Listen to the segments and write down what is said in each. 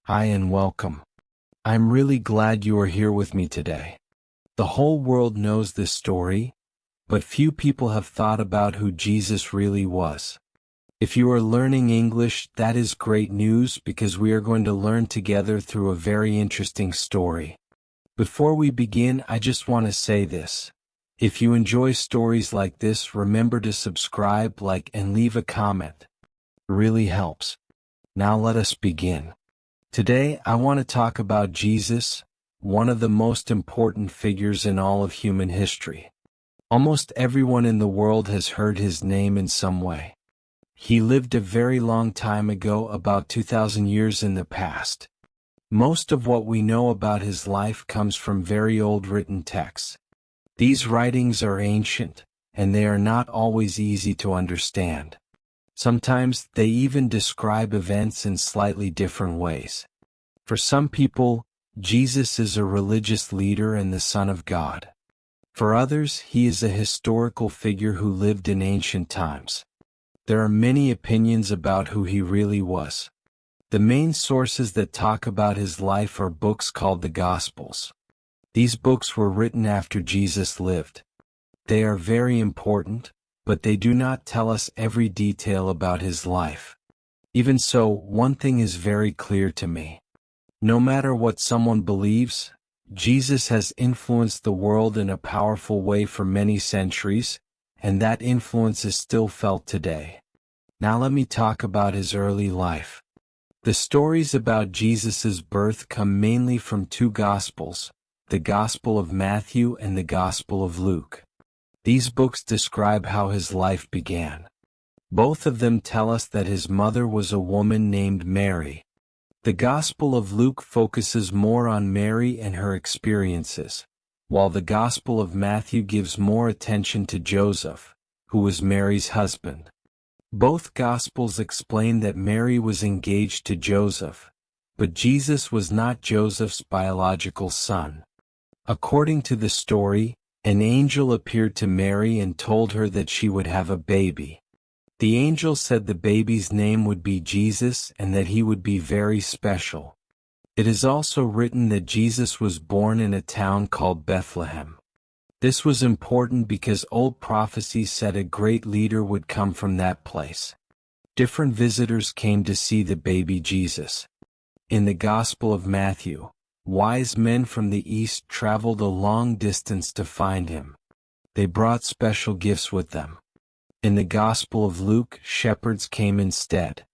Hi and welcome. I'm really glad you are here with me today. The whole world knows this story, but few people have thought about who Jesus really was. If you are learning English, that is great news because we are going to learn together through a very interesting story. Before we begin, I just want to say this. If you enjoy stories like this, remember to subscribe, like, and leave a comment. It really helps. Now let us begin. Today, I want to talk about Jesus, one of the most important figures in all of human history. Almost everyone in the world has heard his name in some way. He lived a very long time ago, about 2,000 years in the past. Most of what we know about his life comes from very old written texts. These writings are ancient, and they are not always easy to understand. Sometimes they even describe events in slightly different ways. For some people, Jesus is a religious leader and the Son of God. For others, he is a historical figure who lived in ancient times. There are many opinions about who he really was. The main sources that talk about his life are books called the Gospels. These books were written after Jesus lived. They are very important, but they do not tell us every detail about his life. Even so, one thing is very clear to me. No matter what someone believes, Jesus has influenced the world in a powerful way for many centuries, and that influence is still felt today. Now let me talk about his early life. The stories about Jesus' birth come mainly from two Gospels, the Gospel of Matthew and the Gospel of Luke. These books describe how his life began. Both of them tell us that his mother was a woman named Mary. The Gospel of Luke focuses more on Mary and her experiences, while the Gospel of Matthew gives more attention to Joseph, who was Mary's husband. Both Gospels explain that Mary was engaged to Joseph, but Jesus was not Joseph's biological son. According to the story, an angel appeared to Mary and told her that she would have a baby. The angel said the baby's name would be Jesus and that he would be very special. It is also written that Jesus was born in a town called Bethlehem. This was important because old prophecies said a great leader would come from that place. Different visitors came to see the baby Jesus. In the Gospel of Matthew, wise men from the east traveled a long distance to find him. They brought special gifts with them. In the Gospel of Luke, shepherds came instead.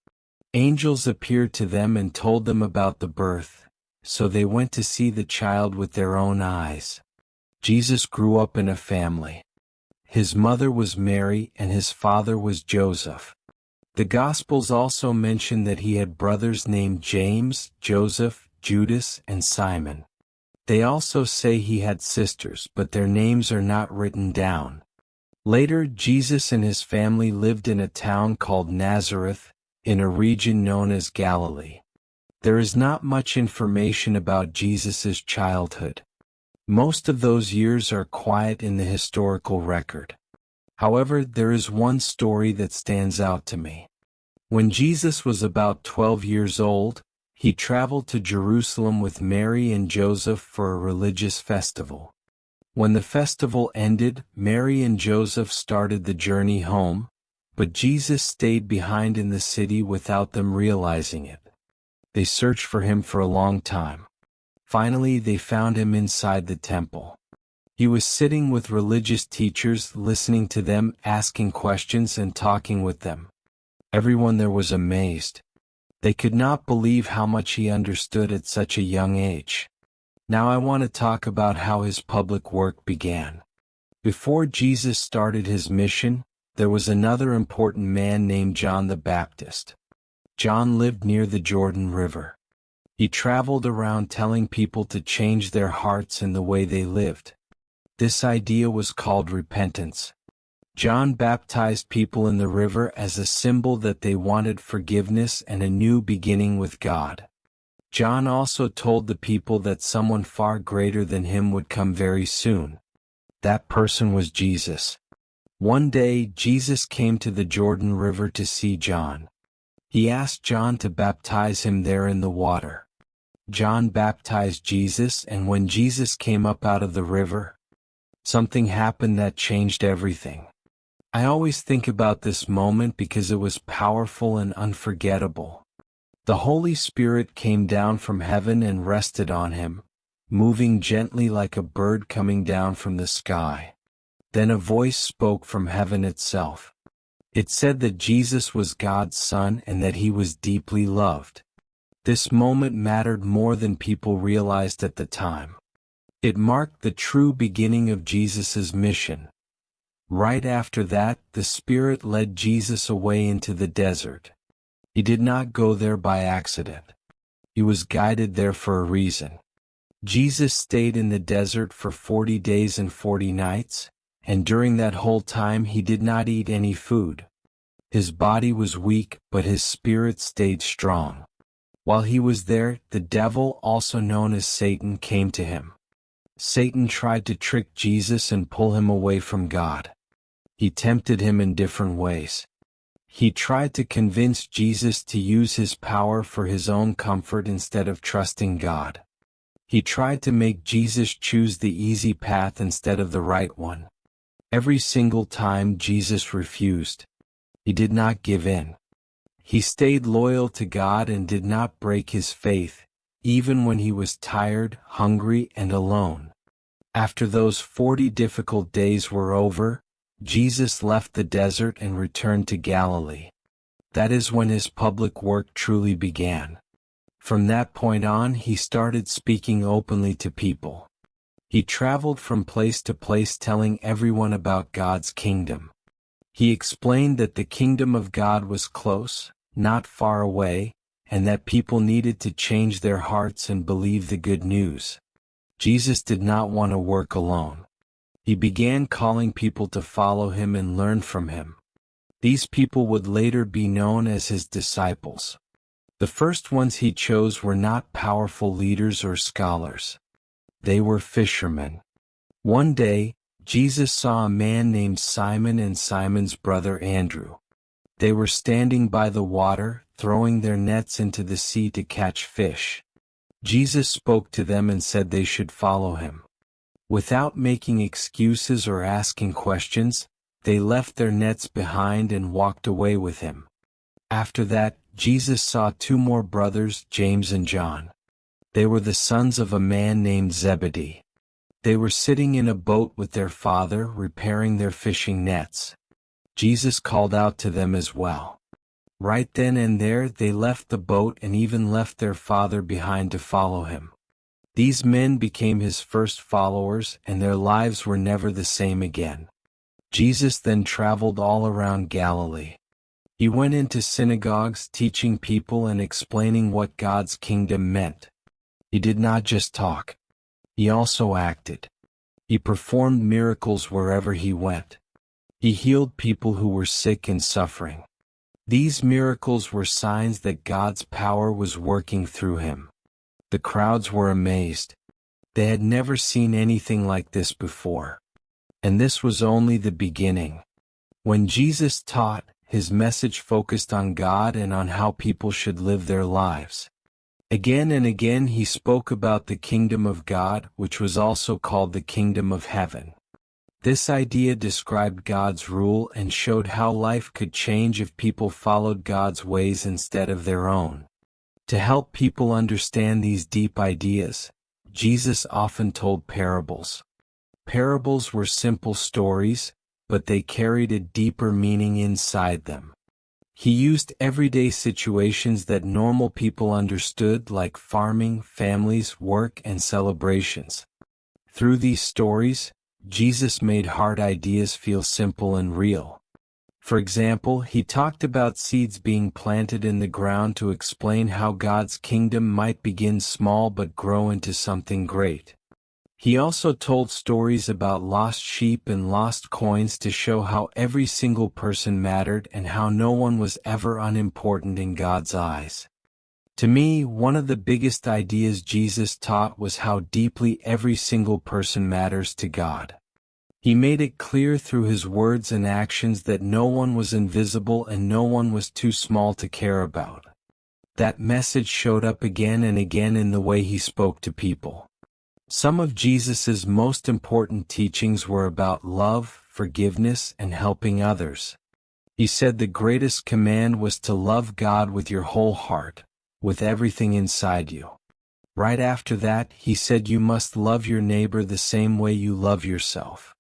Angels appeared to them and told them about the birth, so they went to see the child with their own eyes. Jesus grew up in a family. His mother was Mary and his father was Joseph. The Gospels also mention that he had brothers named James, Joseph, Judas, and Simon. They also say he had sisters, but their names are not written down. Later, Jesus and his family lived in a town called Nazareth, in a region known as Galilee. There is not much information about Jesus' childhood. Most of those years are quiet in the historical record. However, there is one story that stands out to me. When Jesus was about 12 years old, he traveled to Jerusalem with Mary and Joseph for a religious festival. When the festival ended, Mary and Joseph started the journey home, but Jesus stayed behind in the city without them realizing it. They searched for him for a long time. Finally, they found him inside the temple. He was sitting with religious teachers, listening to them, asking questions and talking with them. Everyone there was amazed. They could not believe how much he understood at such a young age. Now I want to talk about how his public work began. Before Jesus started his mission, there was another important man named John the Baptist. John lived near the Jordan River. He traveled around telling people to change their hearts and the way they lived. This idea was called repentance. John baptized people in the river as a symbol that they wanted forgiveness and a new beginning with God. John also told the people that someone far greater than him would come very soon. That person was Jesus. One day, Jesus came to the Jordan River to see John. He asked John to baptize him there in the water. John baptized Jesus, and when Jesus came up out of the river, something happened that changed everything. I always think about this moment because it was powerful and unforgettable. The Holy Spirit came down from heaven and rested on him, moving gently like a bird coming down from the sky. Then a voice spoke from heaven itself. It said that Jesus was God's Son and that he was deeply loved. This moment mattered more than people realized at the time. It marked the true beginning of Jesus' mission. Right after that, the Spirit led Jesus away into the desert. He did not go there by accident. He was guided there for a reason. Jesus stayed in the desert for 40 days and 40 nights, and during that whole time he did not eat any food. His body was weak, but his spirit stayed strong. While he was there, the devil, also known as Satan, came to him. Satan tried to trick Jesus and pull him away from God. He tempted him in different ways. He tried to convince Jesus to use his power for his own comfort instead of trusting God. He tried to make Jesus choose the easy path instead of the right one. Every single time Jesus refused. He did not give in. He stayed loyal to God and did not break his faith, even when he was tired, hungry, and alone. After those 40 difficult days were over, Jesus left the desert and returned to Galilee. That is when his public work truly began. From that point on, he started speaking openly to people. He traveled from place to place telling everyone about God's kingdom. He explained that the kingdom of God was close, not far away, and that people needed to change their hearts and believe the good news. Jesus did not want to work alone. He began calling people to follow him and learn from him. These people would later be known as his disciples. The first ones he chose were not powerful leaders or scholars. They were fishermen. One day, Jesus saw a man named Simon and Simon's brother Andrew. They were standing by the water, throwing their nets into the sea to catch fish. Jesus spoke to them and said they should follow him. Without making excuses or asking questions, they left their nets behind and walked away with him. After that, Jesus saw two more brothers, James and John. They were the sons of a man named Zebedee. They were sitting in a boat with their father, repairing their fishing nets. Jesus called out to them as well. Right then and there, they left the boat and even left their father behind to follow him. These men became his first followers, and their lives were never the same again. Jesus then traveled all around Galilee. He went into synagogues, teaching people and explaining what God's kingdom meant. He did not just talk. He also acted. He performed miracles wherever he went. He healed people who were sick and suffering. These miracles were signs that God's power was working through him. The crowds were amazed. They had never seen anything like this before. And this was only the beginning. When Jesus taught, his message focused on God and on how people should live their lives. Again and again he spoke about the kingdom of God, which was also called the kingdom of heaven. This idea described God's rule and showed how life could change if people followed God's ways instead of their own. To help people understand these deep ideas, Jesus often told parables. Parables were simple stories, but they carried a deeper meaning inside them. He used everyday situations that normal people understood, like farming, families, work, and celebrations. Through these stories, Jesus made hard ideas feel simple and real. For example, he talked about seeds being planted in the ground to explain how God's kingdom might begin small but grow into something great. He also told stories about lost sheep and lost coins to show how every single person mattered and how no one was ever unimportant in God's eyes. To me, one of the biggest ideas Jesus taught was how deeply every single person matters to God. He made it clear through his words and actions that no one was invisible and no one was too small to care about. That message showed up again and again in the way he spoke to people. Some of Jesus's most important teachings were about love, forgiveness, and helping others. He said the greatest command was to love God with your whole heart, with everything inside you. Right after that, he said you must love your neighbor the same way you love yourself.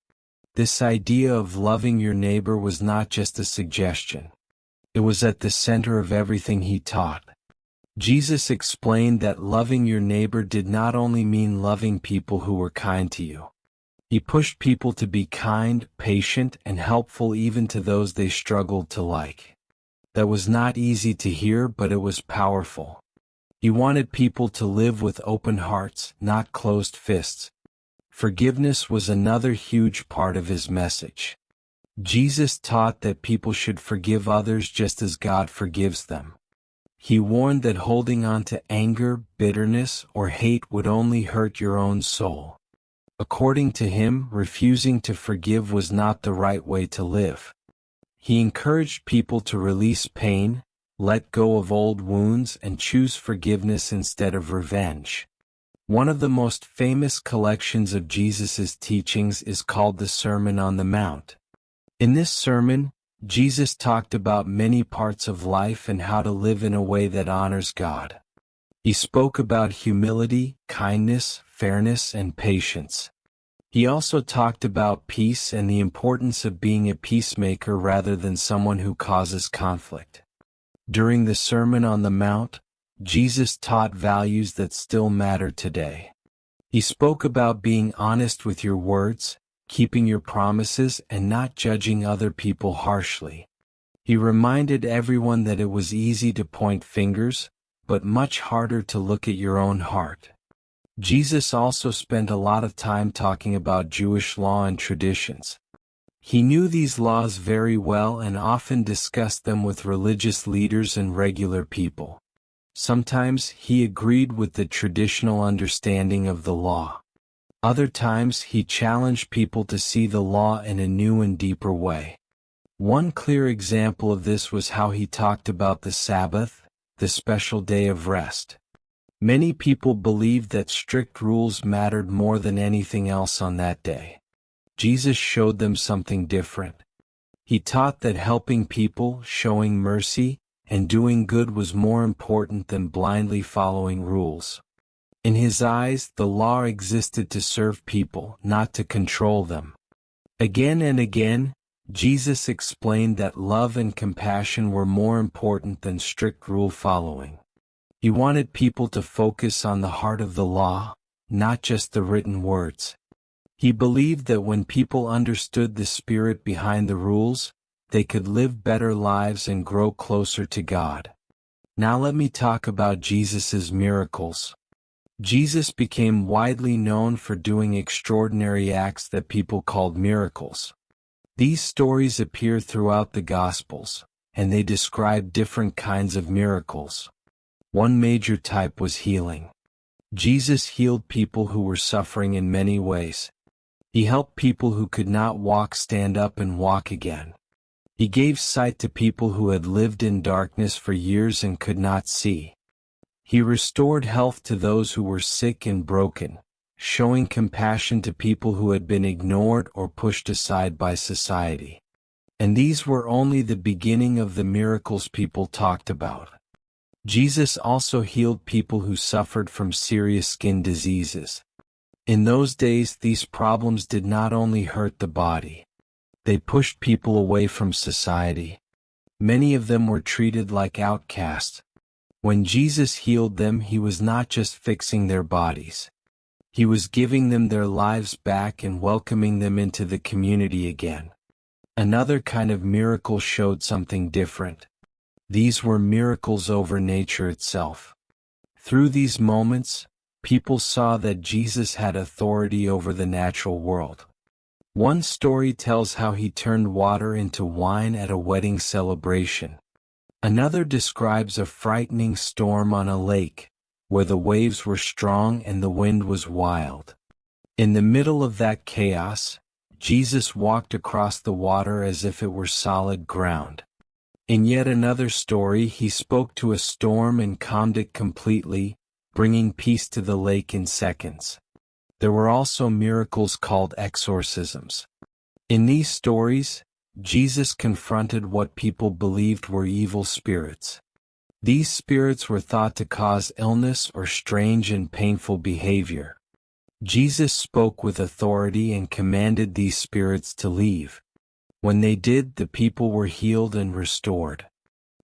This idea of loving your neighbor was not just a suggestion. It was at the center of everything he taught. Jesus explained that loving your neighbor did not only mean loving people who were kind to you. He pushed people to be kind, patient, and helpful even to those they struggled to like. That was not easy to hear, but it was powerful. He wanted people to live with open hearts, not closed fists. Forgiveness was another huge part of his message. Jesus taught that people should forgive others just as God forgives them. He warned that holding on to anger, bitterness, or hate would only hurt your own soul. According to him, refusing to forgive was not the right way to live. He encouraged people to release pain, let go of old wounds, and choose forgiveness instead of revenge. One of the most famous collections of Jesus's teachings is called the Sermon on the Mount. In this sermon, Jesus talked about many parts of life and how to live in a way that honors God. He spoke about humility, kindness, fairness, and patience. He also talked about peace and the importance of being a peacemaker rather than someone who causes conflict. During the Sermon on the Mount, Jesus taught values that still matter today. He spoke about being honest with your words, keeping your promises, and not judging other people harshly. He reminded everyone that it was easy to point fingers, but much harder to look at your own heart. Jesus also spent a lot of time talking about Jewish law and traditions. He knew these laws very well and often discussed them with religious leaders and regular people. Sometimes he agreed with the traditional understanding of the law. Other times he challenged people to see the law in a new and deeper way. One clear example of this was how he talked about the Sabbath, the special day of rest. Many people believed that strict rules mattered more than anything else on that day. Jesus showed them something different. He taught that helping people, showing mercy, and doing good was more important than blindly following rules. In his eyes, the law existed to serve people, not to control them. Again and again, Jesus explained that love and compassion were more important than strict rule following. He wanted people to focus on the heart of the law, not just the written words. He believed that when people understood the spirit behind the rules, they could live better lives and grow closer to God. Now let me talk about Jesus's miracles. Jesus became widely known for doing extraordinary acts that people called miracles. These stories appear throughout the Gospels, and they describe different kinds of miracles. One major type was healing. Jesus healed people who were suffering in many ways. He helped people who could not walk stand up and walk again. He gave sight to people who had lived in darkness for years and could not see. He restored health to those who were sick and broken, showing compassion to people who had been ignored or pushed aside by society. And these were only the beginning of the miracles people talked about. Jesus also healed people who suffered from serious skin diseases. In those days, these problems did not only hurt the body. They pushed people away from society. Many of them were treated like outcasts. When Jesus healed them, he was not just fixing their bodies. He was giving them their lives back and welcoming them into the community again. Another kind of miracle showed something different. These were miracles over nature itself. Through these moments, people saw that Jesus had authority over the natural world. One story tells how he turned water into wine at a wedding celebration. Another describes a frightening storm on a lake, where the waves were strong and the wind was wild. In the middle of that chaos, Jesus walked across the water as if it were solid ground. In yet another story, he spoke to a storm and calmed it completely, bringing peace to the lake in seconds. There were also miracles called exorcisms. In these stories, Jesus confronted what people believed were evil spirits. These spirits were thought to cause illness or strange and painful behavior. Jesus spoke with authority and commanded these spirits to leave. When they did, the people were healed and restored.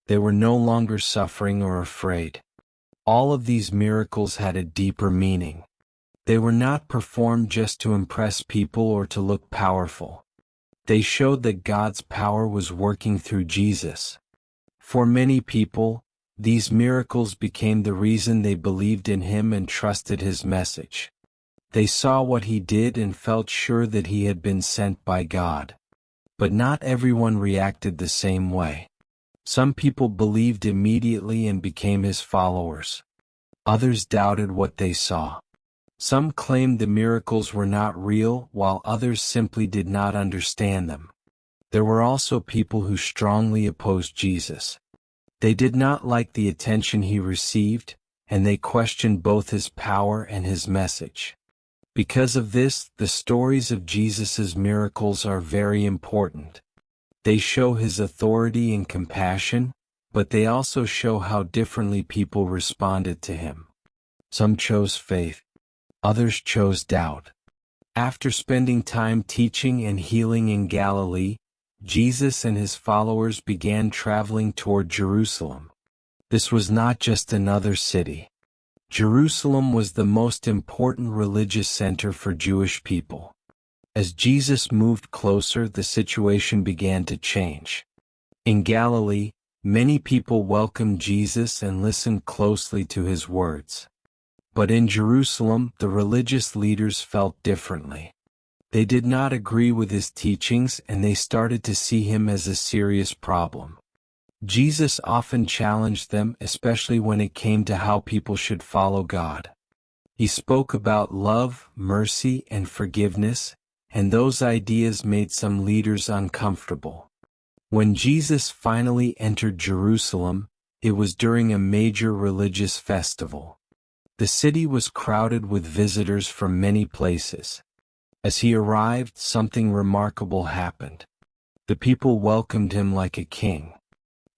They were no longer suffering or afraid. All of these miracles had a deeper meaning. They were not performed just to impress people or to look powerful. They showed that God's power was working through Jesus. For many people, these miracles became the reason they believed in him and trusted his message. They saw what he did and felt sure that he had been sent by God. But not everyone reacted the same way. Some people believed immediately and became his followers. Others doubted what they saw. Some claimed the miracles were not real, while others simply did not understand them. There were also people who strongly opposed Jesus. They did not like the attention he received, and they questioned both his power and his message. Because of this, the stories of Jesus' miracles are very important. They show his authority and compassion, but they also show how differently people responded to him. Some chose faith. Others chose doubt. After spending time teaching and healing in Galilee, Jesus and his followers began traveling toward Jerusalem. This was not just another city. Jerusalem was the most important religious center for Jewish people. As Jesus moved closer, the situation began to change. In Galilee, many people welcomed Jesus and listened closely to his words. But in Jerusalem, the religious leaders felt differently. They did not agree with his teachings, and they started to see him as a serious problem. Jesus often challenged them, especially when it came to how people should follow God. He spoke about love, mercy, and forgiveness, and those ideas made some leaders uncomfortable. When Jesus finally entered Jerusalem, it was during a major religious festival. The city was crowded with visitors from many places. As he arrived, something remarkable happened. The people welcomed him like a king.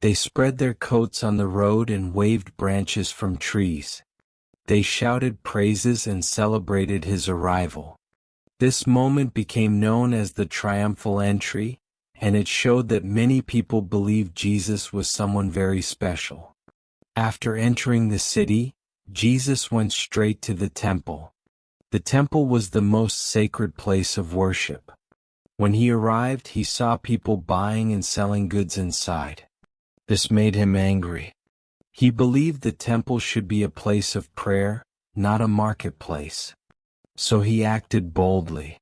They spread their coats on the road and waved branches from trees. They shouted praises and celebrated his arrival. This moment became known as the triumphal entry, and it showed that many people believed Jesus was someone very special. After entering the city, Jesus went straight to the temple. The temple was the most sacred place of worship. When he arrived, he saw people buying and selling goods inside. This made him angry. He believed the temple should be a place of prayer, not a marketplace. So he acted boldly.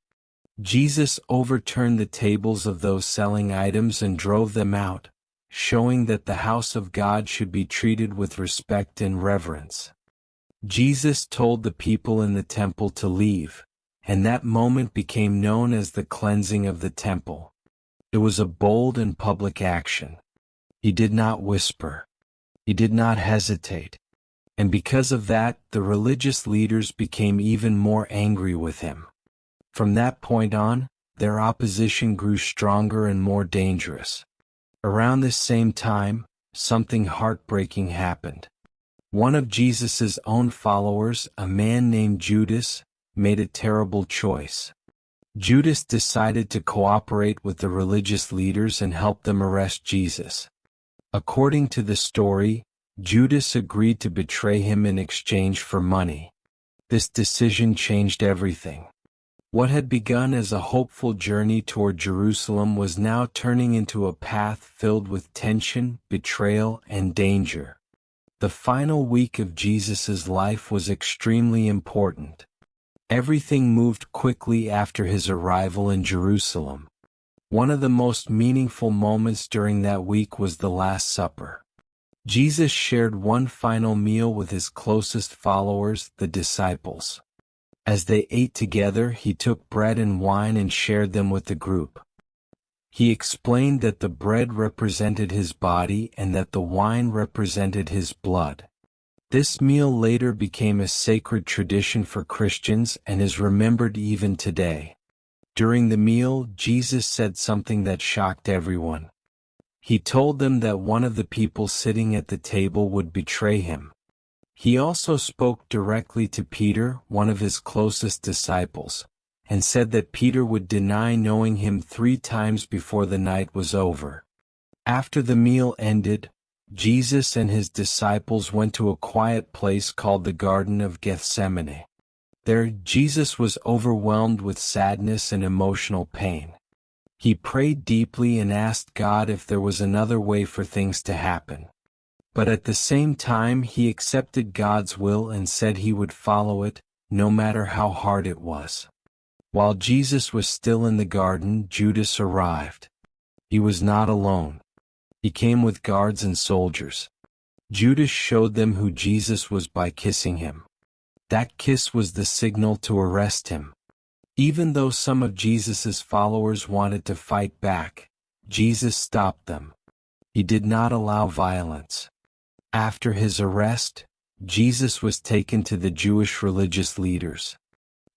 Jesus overturned the tables of those selling items and drove them out, showing that the house of God should be treated with respect and reverence. Jesus told the people in the temple to leave, and that moment became known as the cleansing of the temple. It was a bold and public action. He did not whisper. He did not hesitate. And because of that, the religious leaders became even more angry with him. From that point on, their opposition grew stronger and more dangerous. Around this same time, something heartbreaking happened. One of Jesus' own followers, a man named Judas, made a terrible choice. Judas decided to cooperate with the religious leaders and help them arrest Jesus. According to the story, Judas agreed to betray him in exchange for money. This decision changed everything. What had begun as a hopeful journey toward Jerusalem was now turning into a path filled with tension, betrayal, and danger. The final week of Jesus' life was extremely important. Everything moved quickly after his arrival in Jerusalem. One of the most meaningful moments during that week was the Last Supper. Jesus shared one final meal with his closest followers, the disciples. As they ate together, he took bread and wine and shared them with the group. He explained that the bread represented his body and that the wine represented his blood. This meal later became a sacred tradition for Christians and is remembered even today. During the meal, Jesus said something that shocked everyone. He told them that one of the people sitting at the table would betray him. He also spoke directly to Peter, one of his closest disciples, and said that Peter would deny knowing him 3 times before the night was over. After the meal ended, Jesus and his disciples went to a quiet place called the Garden of Gethsemane. There, Jesus was overwhelmed with sadness and emotional pain. He prayed deeply and asked God if there was another way for things to happen. But at the same time, he accepted God's will and said he would follow it, no matter how hard it was. While Jesus was still in the garden, Judas arrived. He was not alone. He came with guards and soldiers. Judas showed them who Jesus was by kissing him. That kiss was the signal to arrest him. Even though some of Jesus's followers wanted to fight back, Jesus stopped them. He did not allow violence. After his arrest, Jesus was taken to the Jewish religious leaders.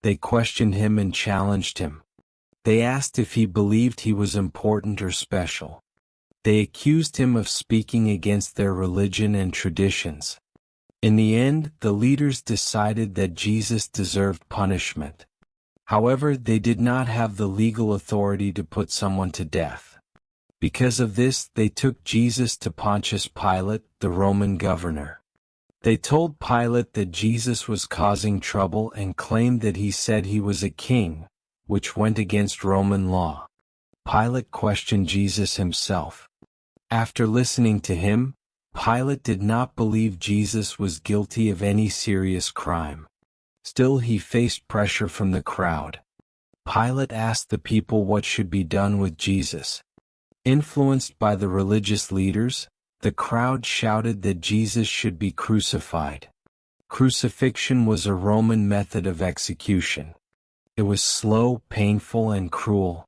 They questioned him and challenged him. They asked if he believed he was important or special. They accused him of speaking against their religion and traditions. In the end, the leaders decided that Jesus deserved punishment. However, they did not have the legal authority to put someone to death. Because of this, they took Jesus to Pontius Pilate, the Roman governor. They told Pilate that Jesus was causing trouble and claimed that he said he was a king, which went against Roman law. Pilate questioned Jesus himself. After listening to him, Pilate did not believe Jesus was guilty of any serious crime. Still, he faced pressure from the crowd. Pilate asked the people what should be done with Jesus. Influenced by the religious leaders, the crowd shouted that Jesus should be crucified. Crucifixion was a Roman method of execution. It was slow, painful, and cruel.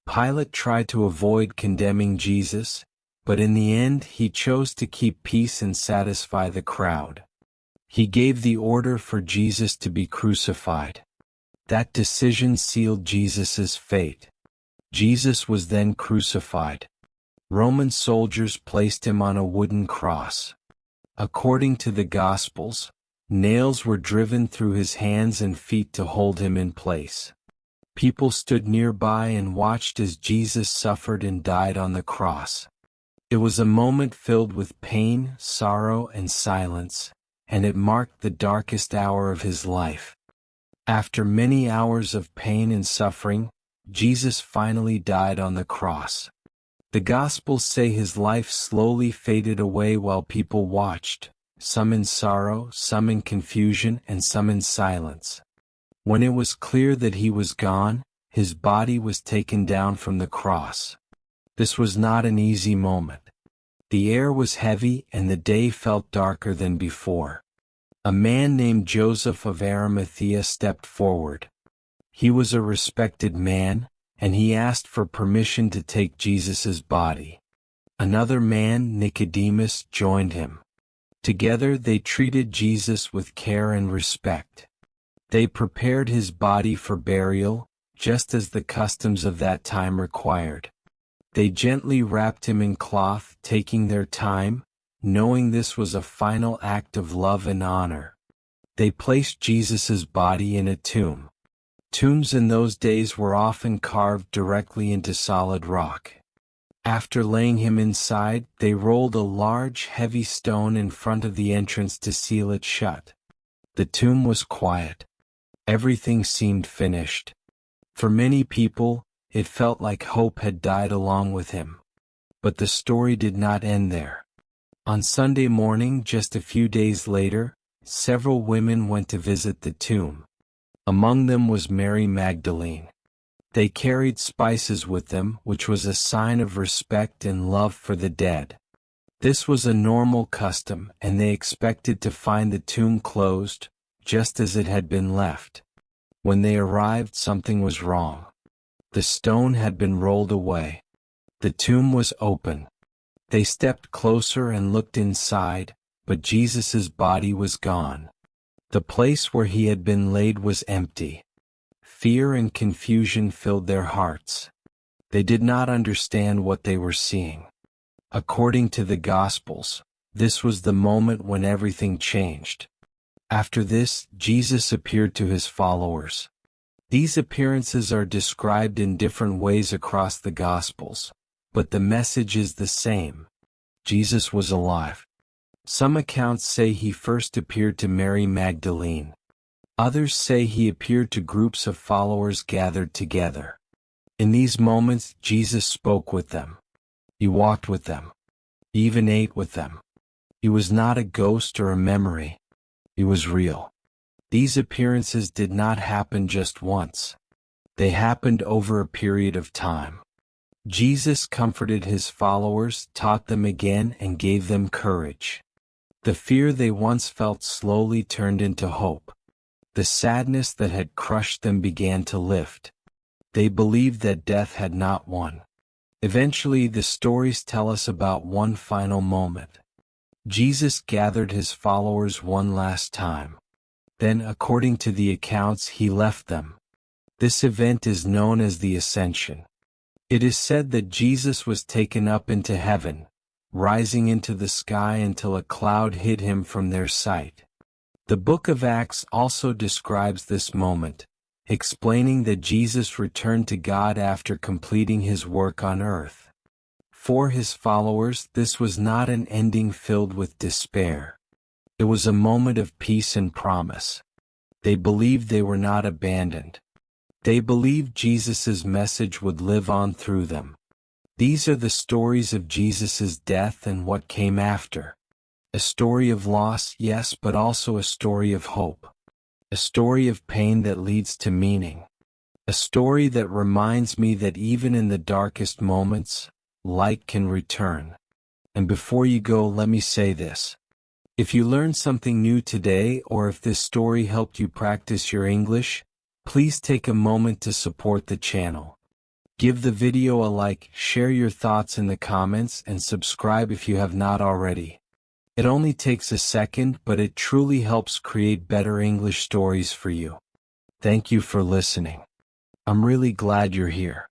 Pilate tried to avoid condemning Jesus, but in the end he chose to keep peace and satisfy the crowd. He gave the order for Jesus to be crucified. That decision sealed Jesus' fate. Jesus was then crucified. Roman soldiers placed him on a wooden cross. According to the Gospels, nails were driven through his hands and feet to hold him in place. People stood nearby and watched as Jesus suffered and died on the cross. It was a moment filled with pain, sorrow, and silence, and it marked the darkest hour of his life. After many hours of pain and suffering, Jesus finally died on the cross. The Gospels say his life slowly faded away while people watched, some in sorrow, some in confusion, and some in silence. When it was clear that he was gone, his body was taken down from the cross. This was not an easy moment. The air was heavy and the day felt darker than before. A man named Joseph of Arimathea stepped forward. He was a respected man, and he asked for permission to take Jesus' body. Another man, Nicodemus, joined him. Together they treated Jesus with care and respect. They prepared his body for burial, just as the customs of that time required. They gently wrapped him in cloth, taking their time, knowing this was a final act of love and honor. They placed Jesus' body in a tomb. Tombs in those days were often carved directly into solid rock. After laying him inside, they rolled a large, heavy stone in front of the entrance to seal it shut. The tomb was quiet. Everything seemed finished. For many people, it felt like hope had died along with him. But the story did not end there. On Sunday morning, just a few days later, several women went to visit the tomb. Among them was Mary Magdalene. They carried spices with them, which was a sign of respect and love for the dead. This was a normal custom, and they expected to find the tomb closed, just as it had been left. When they arrived, something was wrong. The stone had been rolled away. The tomb was open. They stepped closer and looked inside, but Jesus' body was gone. The place where he had been laid was empty. Fear and confusion filled their hearts. They did not understand what they were seeing. According to the Gospels, this was the moment when everything changed. After this, Jesus appeared to his followers. These appearances are described in different ways across the Gospels, but the message is the same. Jesus was alive. Some accounts say he first appeared to Mary Magdalene. Others say he appeared to groups of followers gathered together. In these moments, Jesus spoke with them. He walked with them. He even ate with them. He was not a ghost or a memory. He was real. These appearances did not happen just once. They happened over a period of time. Jesus comforted his followers, taught them again, and gave them courage. The fear they once felt slowly turned into hope. The sadness that had crushed them began to lift. They believed that death had not won. Eventually, the stories tell us about one final moment. Jesus gathered his followers one last time. Then, according to the accounts, he left them. This event is known as the Ascension. It is said that Jesus was taken up into heaven, rising into the sky until a cloud hid him from their sight. The book of Acts also describes this moment, explaining that Jesus returned to God after completing his work on earth. For his followers, this was not an ending filled with despair. It was a moment of peace and promise. They believed they were not abandoned. They believed Jesus' message would live on through them. These are the stories of Jesus' death and what came after. A story of loss, yes, but also a story of hope. A story of pain that leads to meaning. A story that reminds me that even in the darkest moments, light can return. And before you go, let me say this. If you learned something new today, or if this story helped you practice your English, please take a moment to support the channel. Give the video a like, share your thoughts in the comments, and subscribe if you have not already. It only takes a second, but it truly helps create better English stories for you. Thank you for listening. I'm really glad you're here.